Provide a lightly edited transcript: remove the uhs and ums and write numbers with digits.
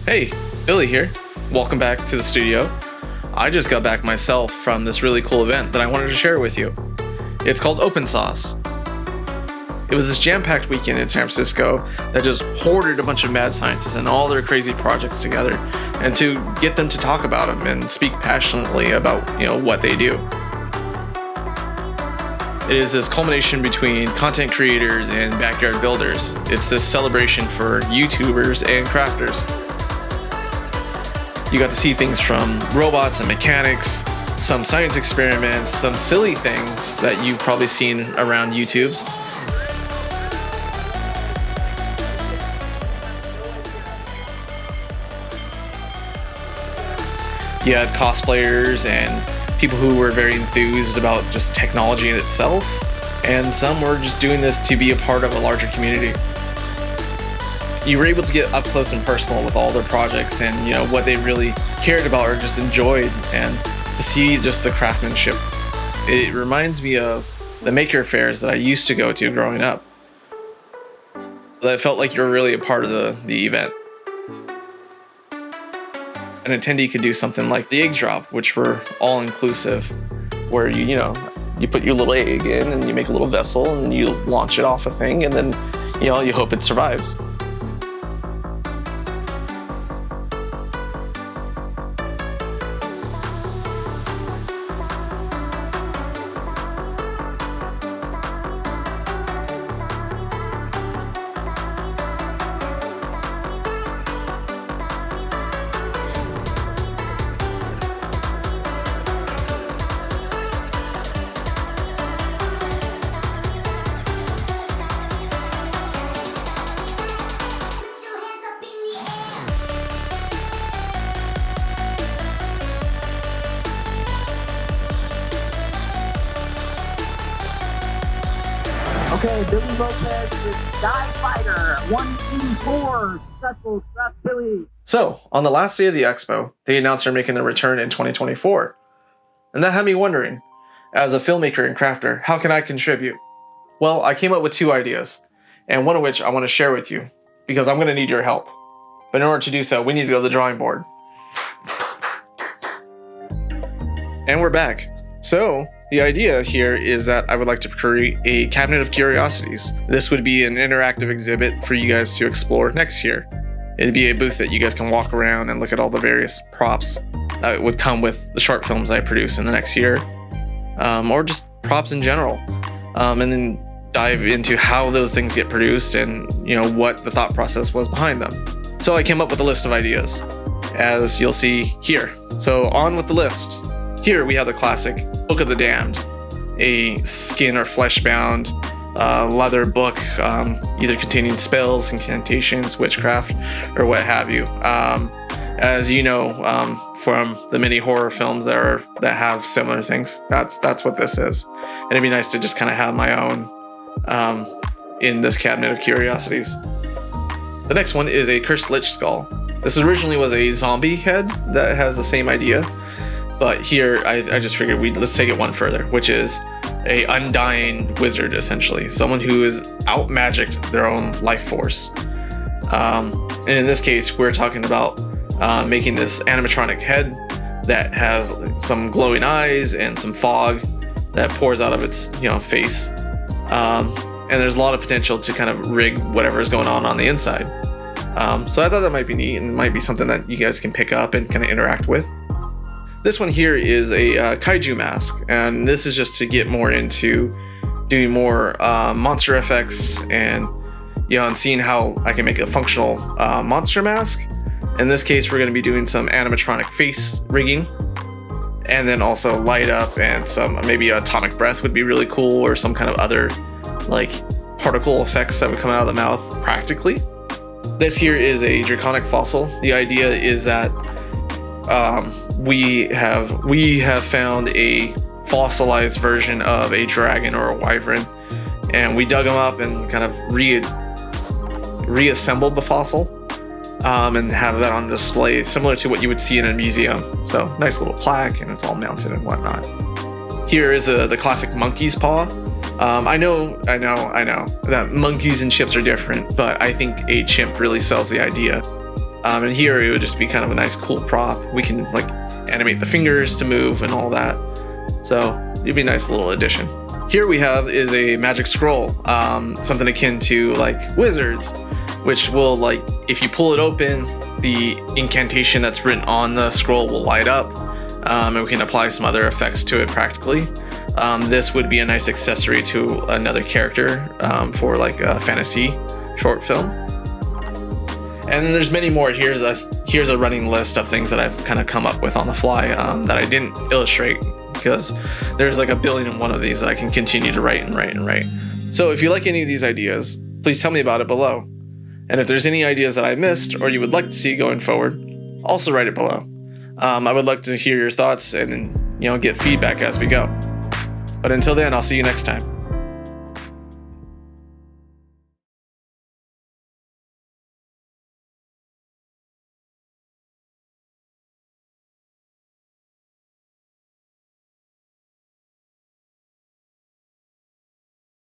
Hey, Billy here. Welcome back to the studio. I just got back myself from this really cool event that I wanted to share with you. It's called Open Sauce. It was this jam-packed weekend in San Francisco that just hoarded a bunch of mad scientists and all their crazy projects together, and to get them to talk about them and speak passionately about, what they do. It is this culmination between content creators and backyard builders. It's this celebration for YouTubers and crafters. You got to see things from robots and mechanics, some science experiments, some silly things that you've probably seen around YouTube's. You had cosplayers and people who were very enthused about just technology in itself, and some were just doing this to be a part of a larger community. You were able to get up close and personal with all their projects and what they really cared about or just enjoyed, and to see just the craftsmanship. It reminds me of the maker fairs that I used to go to growing up. That felt like you were really a part of the event. An attendee could do something like the egg drop, which were all inclusive, where you put your little egg in and you make a little vessel and then you launch it off a thing, and then you hope it survives. Okay, Billy Lopez with Die Fighter 184. Successful stuff, Billy. So, on the last day of the expo, they announced they're making their return in 2024. And that had me wondering, as a filmmaker and crafter, how can I contribute? Well, I came up with two ideas, and one of which I want to share with you, because I'm going to need your help. But in order to do so, we need to go to the drawing board. And we're back. So, the idea here is that I would like to create a cabinet of curiosities. This would be an interactive exhibit for you guys to explore next year. It'd be a booth that you guys can walk around and look at all the various props that would come with the short films I produce in the next year, or just props in general, and then dive into how those things get produced and what the thought process was behind them. So I came up with a list of ideas, as you'll see here. So on with the list. Here we have the classic Book of the Damned, a skin or flesh-bound leather book, either containing spells, incantations, witchcraft, or what have you. As you know from the many horror films that have similar things, that's what this is. And it'd be nice to just kind of have my own in this cabinet of curiosities. The next one is a Cursed Lich skull. This originally was a zombie head that has the same idea. But here, I just figured let's take it one further, which is a undying wizard, essentially. Someone who has out-magicked their own life force. And in this case, we're talking about making this animatronic head that has some glowing eyes and some fog that pours out of its face. And there's a lot of potential to kind of rig whatever is going on the inside. So I thought that might be neat and might be something that you guys can pick up and kind of interact with. This one here is a kaiju mask, and this is just to get more into doing more monster effects and and seeing how I can make a functional monster mask. In this case, we're going to be doing some animatronic face rigging, and then also light up and some maybe atomic breath would be really cool, or some kind of other like particle effects that would come out of the mouth practically. This here is a draconic fossil. The idea is that we have found a fossilized version of a dragon or a wyvern, and we dug them up and kind of reassembled the fossil, and have that on display, similar to what you would see in a museum. So nice little plaque, and it's all mounted and whatnot. Here is the classic monkey's paw. I know that monkeys and chimps are different, but I think a chimp really sells the idea. And here it would just be kind of a nice cool prop. We can like animate the fingers to move and all that. So it'd be a nice little addition. Here we have is a magic scroll, something akin to like wizards, which will like, if you pull it open, the incantation that's written on the scroll will light up, and we can apply some other effects to it practically. This would be a nice accessory to another character for like a fantasy short film. And then there's many more. Here's a running list of things that I've kind of come up with on the fly that I didn't illustrate because there's like 1 billion of these that I can continue to write and write and write. So if you like any of these ideas, please tell me about it below. And if there's any ideas that I missed or you would like to see going forward, also write it below. I would like to hear your thoughts and then, get feedback as we go. But until then, I'll see you next time.